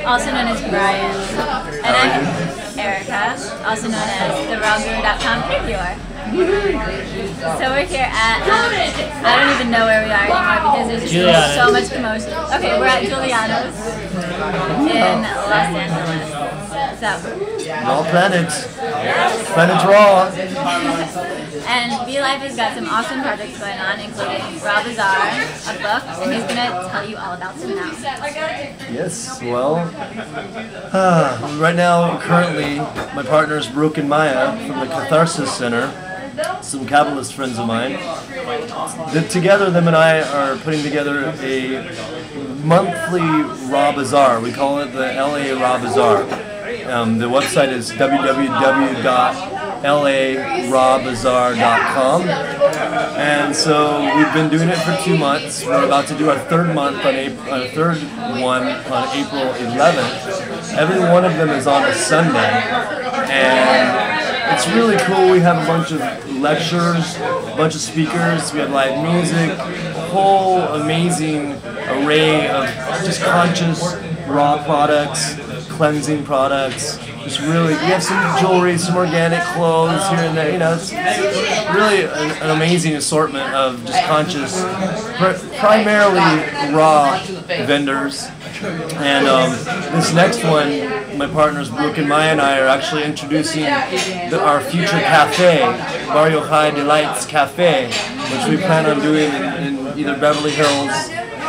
also known as Brian. And I'm Erika, also known as the RawGuru.com previewer. So we're here at, I don't even know where we are anymore because there's just so much commotion. Okay, we're at Giuliano's in Los Angeles. So, Raw Planets. Planets Raw. And BeLive has got some awesome projects going on, including Raw Bazaar, a book, and he's going to tell you all about them now. Yes, well, right now, currently, my partner is Brooke and Maya from the Catharsis Center, some Kabbalist friends of mine. Together, them and I are putting together a monthly Raw Bazaar. We call it the LA Raw Bazaar. The website is www.larawbazaar.com, and so we've been doing it for 2 months. We're about to do our third month on April 11th. Every one of them is on a Sunday, and it's really cool. We have a bunch of lectures, a bunch of speakers. We have live music, a whole amazing array of just conscious raw products, cleansing products. Just really, we have some jewelry, some organic clothes here and there. You know, it's really an amazing assortment of just conscious, primarily raw vendors. And this next one, my partners Brooke and Maya and I are actually introducing our future cafe, Barrio High Delights Cafe, which we plan on doing in either Beverly Hills,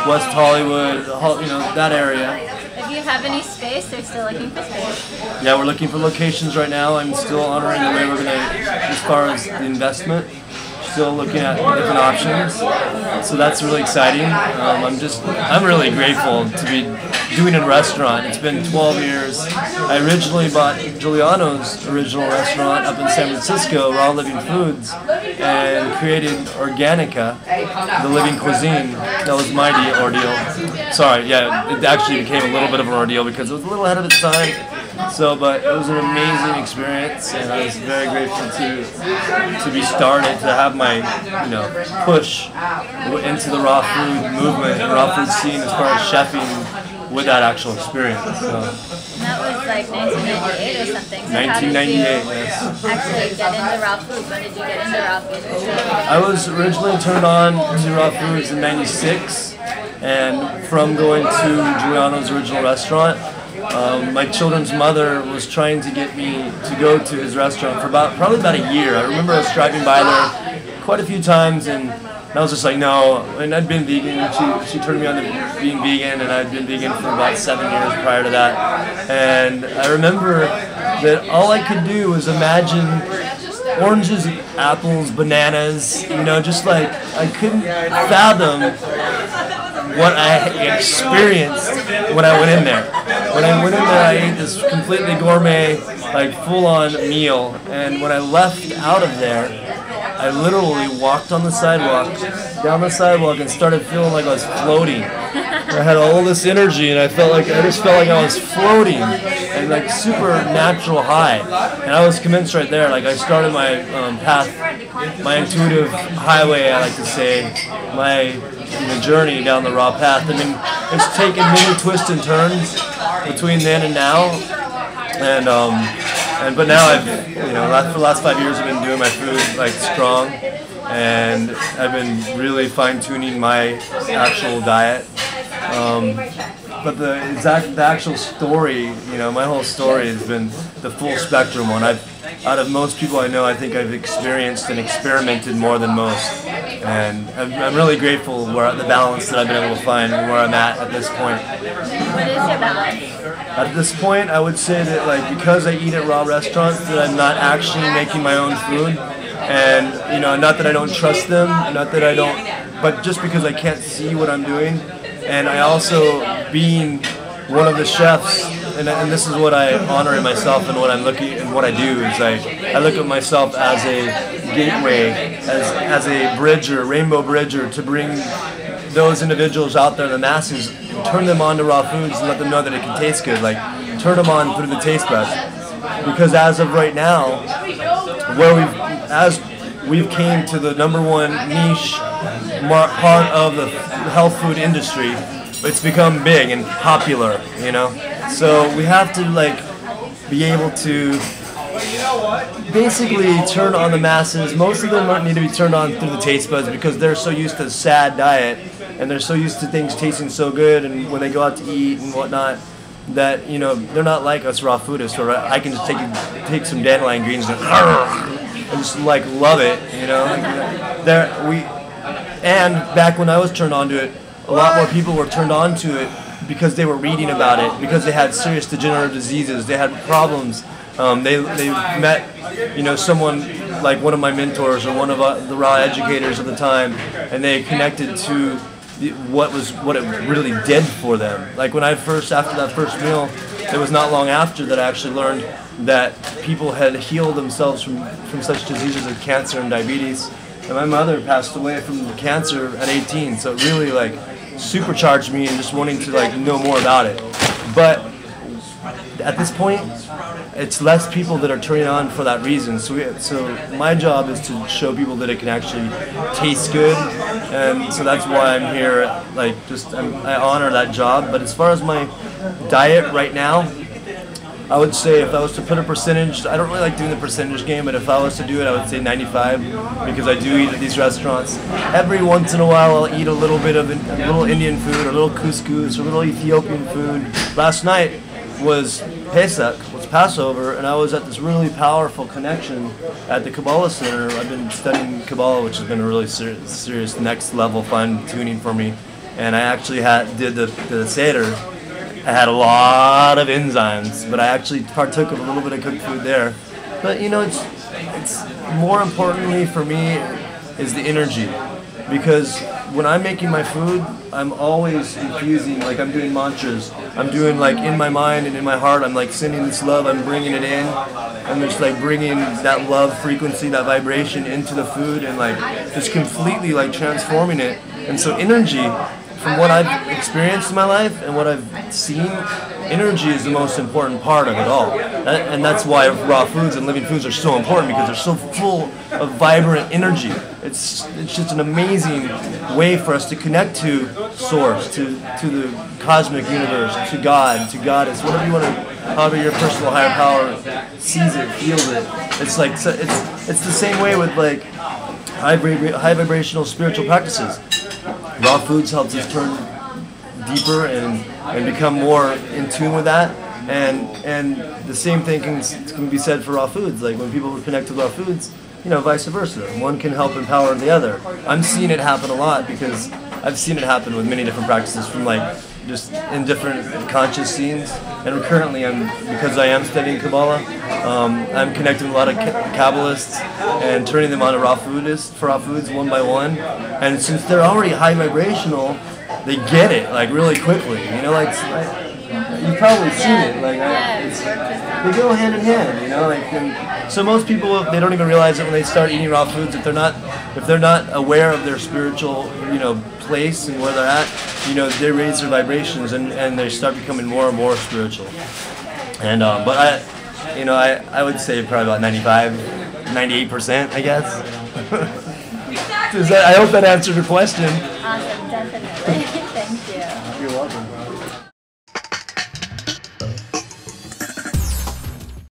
West Hollywood, you know, that area. If you have any space, they're still looking for space. Yeah, we're looking for locations right now. I'm still honoring the way we're going to, as far as the investment, still looking at different options. So that's really exciting. I'm really grateful to be doing a restaurant. It's been 12 years. I originally bought Giuliano's original restaurant up in San Francisco, Raw Living Foods, and created Organica, the living cuisine. That was my ordeal. Sorry, yeah, it actually became a little bit of an ordeal because it was a little ahead of its time. So, but it was an amazing experience, and I was very grateful to be started, to have my, you know, push into the raw food movement and raw food scene as far as chefing with that actual experience. So. And that was like 1998 or something. So 1998, yes. Actually get into raw food? When did you get into raw food? I was originally turned on to raw foods in '96, and from going to Giuliano's original restaurant, my children's mother was trying to get me to go to his restaurant for probably about a year. I remember I was driving by there quite a few times, and I was just like, no. And I'd been vegan. She turned me on to being vegan, and I'd been vegan for about 7 years prior to that. And I remember that all I could do was imagine oranges, apples, bananas, you know, just like I couldn't fathom what I experienced when I went in there. When I went in there, I ate this completely gourmet, like full-on meal, and when I left out of there, I literally walked on the sidewalk, down the sidewalk, and started feeling like I was floating. I had all this energy, and I just felt like I was floating, and like super natural high. And I was convinced right there. Like I started my path, my intuitive highway, I like to say, my journey down the raw path. I mean, it's taken many twists and turns between then and now, but now I've, you know, for the last 5 years I've been doing my food like strong, and I've been really fine-tuning my actual diet. But the actual story, you know, my whole story has been the full spectrum one. Out of most people I know, I think I've experienced and experimented more than most, and I'm really grateful for the balance that I've been able to find and where I'm at this point. What is your balance? At this point, I would say that, like, because I eat at raw restaurants, that I'm not actually making my own food, and, you know, not that I don't trust them, not that I don't, but just because I can't see what I'm doing, and I also, being one of the chefs, and this is what I honor in myself and what I'm looking and what I do is I look at myself as a gateway, as a bridger, rainbow bridger, to bring those individuals out there in the masses, turn them on to raw foods and let them know that it can taste good. Like, turn them on through the taste buds. Because as of right now, we've came to the #1 niche part of the health food industry, it's become big and popular, you know. So we have to like be able to basically turn on the masses. Most of them need to be turned on through the taste buds because they're so used to a sad diet and they're so used to things tasting so good, and when they go out to eat and whatnot, that they're not like us raw foodists where I can just take some dandelion greens and just like love it, And back when I was turned on to it, a lot more people were turned on to it because they were reading about it, because they had serious degenerative diseases, they had problems. They met someone like one of my mentors or one of the raw educators at the time, and they connected to what it really did for them. Like when after that first meal, it was not long after that I actually learned that people had healed themselves from such diseases as cancer and diabetes. And my mother passed away from cancer at 18, so it really like supercharged me and just wanting to like know more about it. But at this point, it's less people that are turning on for that reason. So my job is to show people that it can actually taste good, and so that's why I'm here. Like, I honor that job. But as far as my diet right now, I would say if I was to put a percentage, I don't really like doing the percentage game, but if I was to do it, I would say 95, because I do eat at these restaurants. Every once in a while, I'll eat a little bit of a little Indian food, or a little couscous, or a little Ethiopian food. Last night was Pesach, was Passover, and I was at this really powerful connection at the Kabbalah Center. I've been studying Kabbalah, which has been a really serious next level fine tuning for me. And I actually did the Seder. I had a lot of enzymes, but I actually partook of a little bit of cooked food there. But it's more importantly for me is the energy, because when I'm making my food, I'm always infusing, like I'm doing mantras. I'm doing like in my mind and in my heart, I'm like sending this love, I'm bringing it in. I'm just like bringing that love frequency, that vibration into the food, and like just completely like transforming it. And so energy, from what I've experienced in my life and what I've seen, energy is the most important part of it all. And that's why raw foods and living foods are so important, because they're so full of vibrant energy. It's just an amazing way for us to connect to Source, to the cosmic universe, to God, to Goddess, whatever you want to, however your personal higher power sees it, feels it. It's like it's the same way with like high vibrational spiritual practices. Raw foods helps us turn deeper and become more in tune with that, and the same thing can be said for raw foods. Like when people connect to raw foods, vice versa. One can help empower the other. I'm seeing it happen a lot because I've seen it happen with many different practices, from like just in different conscious scenes. And currently, because I am studying Kabbalah, I'm connecting with a lot of Kabbalists and turning them on to raw foods one by one. And since they're already high vibrational, they get it like really quickly. You've probably seen it. Like they go hand in hand. So most people, they don't even realize it when they start eating raw foods, if they're not aware of their spiritual place and where they're at. They raise their vibrations and they start becoming more and more spiritual. And but I would say probably about 98%, I guess. I hope that answered your question. Awesome, definitely. Thank you. You're welcome.